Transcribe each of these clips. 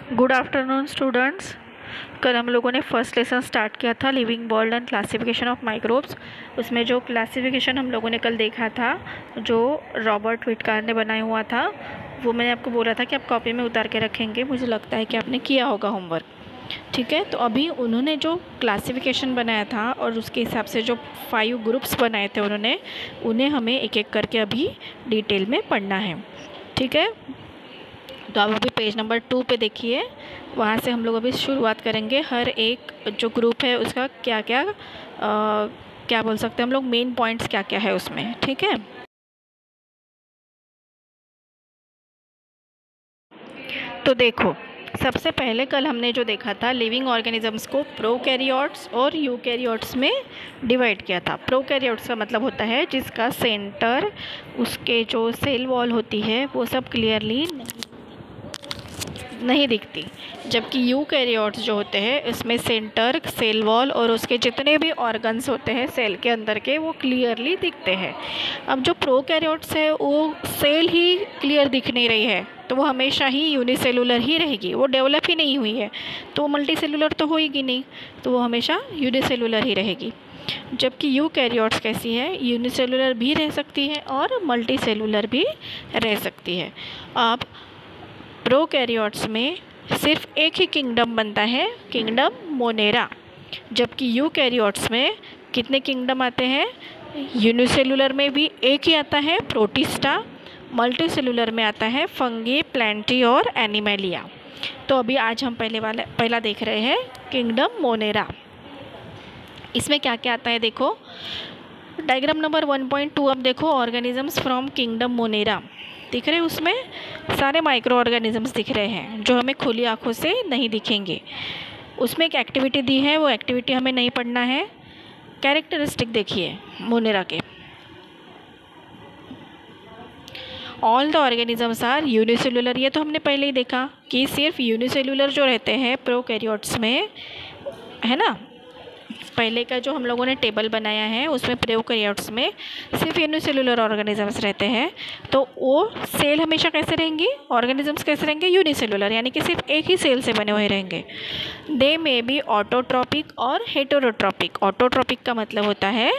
Good afternoon students. कल हम लोगों ने फर्स्ट लेसन स्टार्ट किया था living world and classification of microbes. उसमें जो क्लासिफिकेशन हम लोगों ने कल देखा था जो रॉबर्ट विटकार ने बनाया हुआ था, वो मैंने आपको बोला था कि आप कॉपी में उतार के रखेंगे। मुझे लगता है कि आपने किया होगा होमवर्क। ठीक है, तो अभी उन्होंने जो क्लासिफिकेशन बनाया था और उसके हिसाब से जो 5 ग्रुप्स बनाए थे उन्होंने, उन्हें हमें एक एक करके अभी डिटेल में पढ़ना है। ठीक है, तो आप अभी पेज नंबर 2 पे देखिए, वहाँ से हम लोग अभी शुरुआत करेंगे। हर एक जो ग्रुप है उसका क्या क्या क्या बोल सकते हैं हम लोग, मेन पॉइंट्स क्या क्या है उसमें। ठीक है, तो देखो, सबसे पहले कल हमने जो देखा था लिविंग ऑर्गेनिजम्स को प्रोकैरियोट्स और यूकैरियोट्स में डिवाइड किया था। प्रोकैरियोट्स का मतलब होता है जिसका सेंटर, उसके जो सेल वॉल होती है वो सब क्लियरली नहीं दिखती, जबकि यूकैरियोट्स जो होते हैं इसमें सेंटर, सेल वॉल और उसके जितने भी ऑर्गन्स होते हैं सेल के अंदर के, वो क्लियरली दिखते हैं। अब जो प्रोकैरियोट्स है वो सेल ही क्लियर दिख नहीं रही है, तो वो हमेशा ही यूनिसेलुलर ही रहेगी, वो डेवलप ही नहीं हुई है, तो वो मल्टीसेलुलर तो होएगी नहीं, तो वो हमेशा यूनिसेलुलर ही रहेगी। जबकि यूकैरियोट्स कैसी है, यूनिसेलुलर भी रह सकती है और मल्टीसेलुलर भी रह सकती है। अब प्रोकैरियोट्स में सिर्फ एक ही किंगडम बनता है, किंगडम मोनेरा, जबकि यूकैरियोट्स में कितने किंगडम आते हैं? यूनिसेलुलर में भी एक ही आता है, प्रोटिस्टा। मल्टीसेलुलर में आता है फंगी, प्लांटी और एनिमैलिया। तो अभी आज हम पहला देख रहे हैं किंगडम मोनेरा। इसमें क्या क्या आता है देखो, डायग्राम नंबर 1.2। अब देखो, ऑर्गेनिजम्स फ्रॉम किंगडम मोनेरा दिख रहे हैं, उसमें सारे माइक्रो ऑर्गेनिजम्स दिख रहे हैं जो हमें खुली आंखों से नहीं दिखेंगे। उसमें एक एक्टिविटी दी है, वो एक्टिविटी हमें नहीं पढ़ना है। कैरेक्टरिस्टिक देखिए मोनेरा के, all the organisms are unicellular. ये तो हमने पहले ही देखा कि सिर्फ यूनिसेलुलर जो रहते हैं प्रोकैरियोट्स में, है ना। पहले का जो हम लोगों ने टेबल बनाया है उसमें प्रोकैरियोट्स में सिर्फ यूनिसेलुलर ऑर्गेनिजम्स रहते हैं, तो वो सेल हमेशा कैसे रहेंगी, ऑर्गेनिजम्स कैसे रहेंगे, यूनिसेलुलर, यानी कि सिर्फ एक ही सेल से बने हुए रहेंगे। दे मे बी ऑटोट्रॉपिक और हेटेरोट्रॉपिक। ऑटोट्रॉपिक का मतलब होता है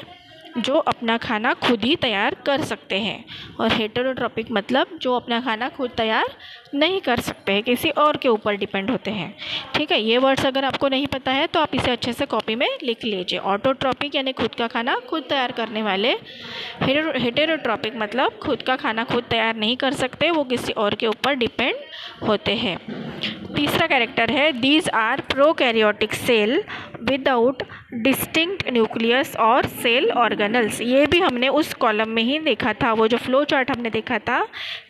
जो अपना खाना खुद ही तैयार कर सकते हैं, और हेटेरोट्रॉपिक मतलब जो अपना खाना खुद तैयार नहीं कर सकते हैं, किसी और के ऊपर डिपेंड होते हैं। ठीक है, ये वर्ड्स अगर आपको नहीं पता है तो आप इसे अच्छे से कॉपी में लिख लीजिए। ऑटोट्रॉपिक यानी खुद का खाना खुद तैयार करने वाले, हेटेरोट्रॉपिक मतलब खुद का खाना खुद तैयार नहीं कर सकते, वो किसी और के ऊपर डिपेंड होते हैं। तीसरा कैरेक्टर है, these are prokaryotic cell without distinct nucleus और सेल ऑर्गेनल्स। ये भी हमने उस कॉलम में ही देखा था, वो जो फ्लो चार्ट हमने देखा था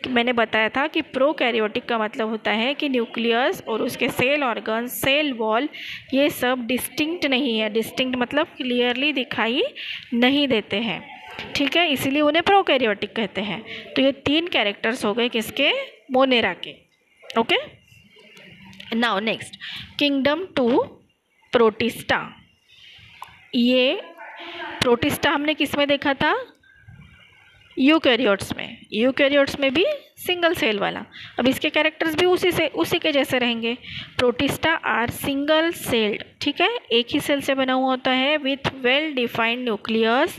कि मैंने बताया था कि प्रोकैरियोटिक का मतलब होता है कि न्यूक्लियस और उसके सेल ऑर्गन, सेल वॉल, ये सब डिस्टिंक्ट नहीं है। डिस्टिंक्ट मतलब क्लियरली दिखाई नहीं देते हैं। ठीक है, इसीलिए उन्हें प्रोकैरियोटिक कहते हैं। तो ये 3 कैरेक्टर्स हो गए किसके, मोनेरा के। Okay, now next kingdom 2 protista. ये प्रोटिस्टा हमने किस में देखा था, यूकैरियोट्स में। यूकैरियोट्स में भी सिंगल सेल वाला। अब इसके कैरेक्टर्स भी उसी के जैसे रहेंगे। प्रोटिस्टा आर सिंगल सेल्ड, ठीक है, एक ही सेल से बना हुआ होता है, with well defined nucleus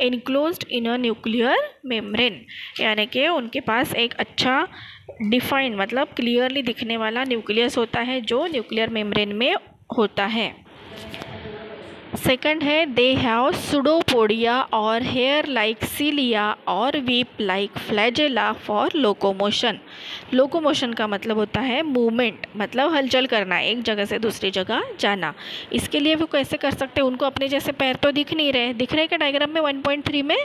enclosed in a nuclear membrane, यानी कि उनके पास एक अच्छा डिफाइंड मतलब क्लियरली दिखने वाला न्यूक्लियस होता है जो न्यूक्लियर मेम्ब्रेन में होता है। सेकंड है, दे हैव सुडोपोडिया और हेयर लाइक सीलिया और weep like flagella for locomotion. Locomotion का मतलब होता है मूवमेंट, मतलब हलचल करना, एक जगह से दूसरी जगह जाना। इसके लिए वो कैसे कर सकते हैं, उनको अपने जैसे पैर तो दिख नहीं रहे, दिख रहे क्या डायग्राम में 1.3 में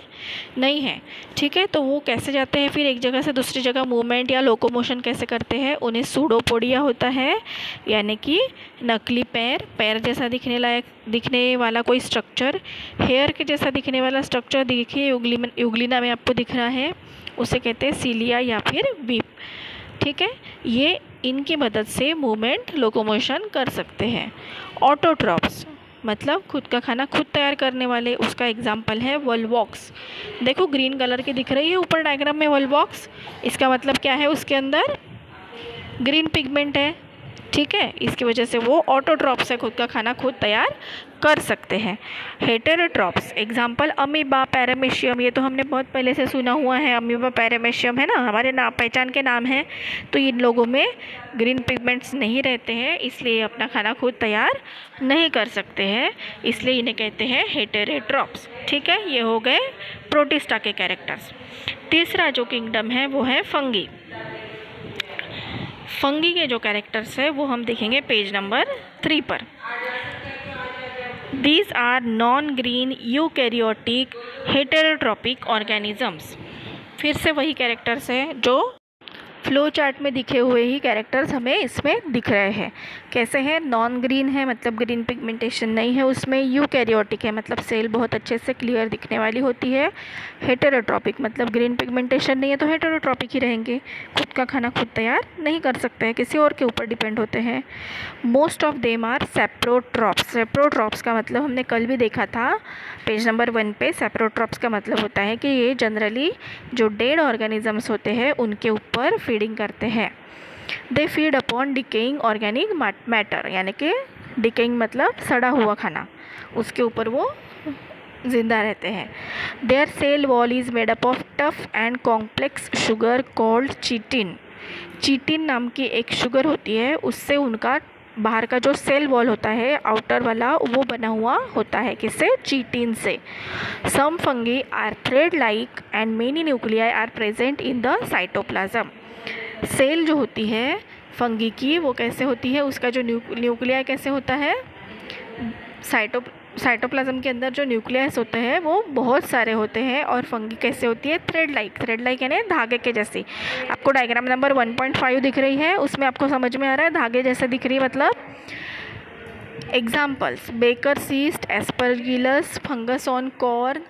नहीं है। ठीक है, तो वो कैसे जाते हैं फिर एक जगह से दूसरी जगह, मूवमेंट या लोकोमोशन कैसे करते हैं, उन्हें सुडोपोडिया होता है, यानी कि नकली पैर, पैर जैसा दिखने वाला कोई स्ट्रक्चर, हेयर के जैसा दिखने वाला स्ट्रक्चर। देखिए यूग्लिना में आपको दिख रहा है, उसे कहते हैं सीलिया या फिर वीप। ठीक है, ये इनकी मदद से मूवमेंट, लोकोमोशन कर सकते हैं। ऑटोट्रॉप्स मतलब खुद का खाना खुद तैयार करने वाले, उसका एग्जाम्पल है वोल्वॉक्स। देखो ग्रीन कलर की दिख रही है ऊपर डायग्राम में वोल्वॉक्स, इसका मतलब क्या है, उसके अंदर ग्रीन पिगमेंट है, ठीक है, इसकी वजह से वो ऑटोट्रॉप से खुद का खाना खुद तैयार कर सकते हैं। हेटेरोट्रॉप्स एग्जाम्पल अमीबा, पैरामीशियम, ये तो हमने बहुत पहले से सुना हुआ है। अमीबा, पैरामीशियम है ना, हमारे नाम पहचान के नाम हैं। तो इन लोगों में ग्रीन पिगमेंट्स नहीं रहते हैं, इसलिए अपना खाना खुद तैयार नहीं कर सकते हैं, इसलिए इन्हें कहते हैं हेटेरोट्रॉप्स। ठीक है, ये हो गए प्रोटिस्टा के कैरेक्टर्स। तीसरा जो किंगडम है वो है फंगी। फंगी के जो कैरेक्टर्स है वो हम देखेंगे पेज नंबर 3 पर। These are non-green eukaryotic heterotrophic organisms। फिर से वही कैरेक्टर्स हैं जो फ्लो चार्ट में दिखे हुए ही कैरेक्टर्स हमें इसमें दिख रहे हैं। कैसे हैं? नॉन ग्रीन है मतलब ग्रीन पिगमेंटेशन नहीं है उसमें, यूकैरियोटिक है मतलब सेल बहुत अच्छे से क्लियर दिखने वाली होती है, हेटेरोट्रॉपिक मतलब ग्रीन पिगमेंटेशन नहीं है तो हेटेरोट्रॉपिक ही रहेंगे, खुद का खाना खुद तैयार नहीं कर सकते हैं, किसी और के ऊपर डिपेंड होते हैं। Most of them are saprotrophs. Saprotrophs का मतलब हमने कल भी देखा था पेज नंबर 1 पे। सेप्रोट्रॉप्स का मतलब होता है कि ये जनरली जो डेड ऑर्गेनिजम्स होते हैं उनके ऊपर फीडिंग करते हैं। They feed upon decaying organic matter, यानी कि डिकेइंग मतलब सड़ा हुआ खाना, उसके ऊपर वो जिंदा रहते हैं। Their cell wall is made up of tough and complex sugar called chitin. Chitin नाम की एक शुगर होती है, उससे उनका बाहर का जो सेल वॉल होता है आउटर वाला वो बना हुआ होता है, किससे? चिटिन से। Some fungi are thread like and many nuclei are present in the cytoplasm. Cell जो होती है फंगी की वो कैसे होती है, उसका जो न्यूक्लियाई कैसे होता है, साइटोप्लाज्म के अंदर जो न्यूक्लियस होते हैं वो बहुत सारे होते हैं। और फंगी कैसे होती है? थ्रेड लाइक यानी धागे के जैसी। आपको डायग्राम नंबर 1.5 दिख रही है, उसमें आपको समझ में आ रहा है धागे जैसे दिख रही है मतलब। Examples baker cyst, Aspergillus, fungus on corn.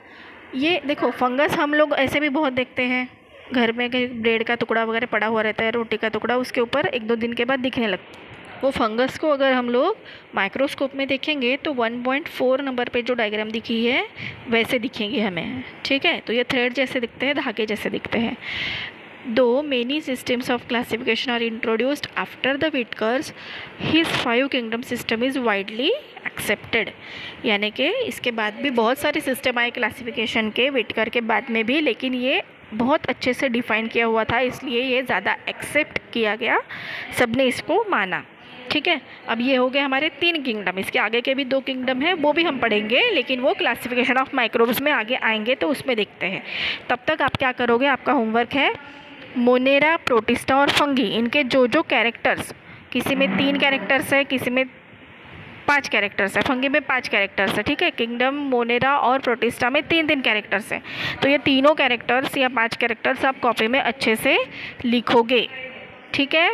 ये देखो फंगस हम लोग ऐसे भी बहुत देखते हैं घर में, कहीं ब्रेड का टुकड़ा वगैरह पड़ा हुआ रहता है, रोटी का टुकड़ा, उसके ऊपर 1-2 दिन के बाद दिखने लगता है। वो फंगस को अगर हम लोग माइक्रोस्कोप में देखेंगे तो 1.4 नंबर पे जो डायग्राम दिखी है वैसे दिखेंगे हमें। ठीक है, तो ये थ्रेड जैसे दिखते हैं, धागे जैसे दिखते हैं। Though many systems of classification are introduced after the Whittaker's, his 5 kingdom system is widely accepted. यानी कि इसके बाद भी बहुत सारे सिस्टम आए क्लासिफिकेशन के विटकर के बाद में भी, लेकिन ये बहुत अच्छे से डिफ़ाइन किया हुआ था इसलिए ये ज़्यादा एक्सेप्ट किया गया, सबने इसको माना। ठीक है, अब ये हो गए हमारे 3 किंगडम। इसके आगे के भी 2 किंगडम हैं वो भी हम पढ़ेंगे, लेकिन वो क्लासिफिकेशन ऑफ माइक्रोब्स में आगे आएंगे तो उसमें देखते हैं। तब तक आप क्या करोगे, आपका होमवर्क है मोनेरा, प्रोटिस्टा और फंगी, इनके जो जो कैरेक्टर्स, किसी में 3 कैरेक्टर्स है, किसी में 5 कैरेक्टर्स है, फंगी में 5 कैरेक्टर्स है। ठीक है, किंगडम, मोनेरा और प्रोटिस्टा में 3-3 कैरेक्टर्स हैं। तो ये तीनों कैरेक्टर्स या 5 कैरेक्टर्स आप कॉपी में अच्छे से लिखोगे। ठीक है,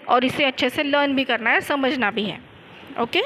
और इसे अच्छे से लर्न भी करना है, समझना भी है। ओके।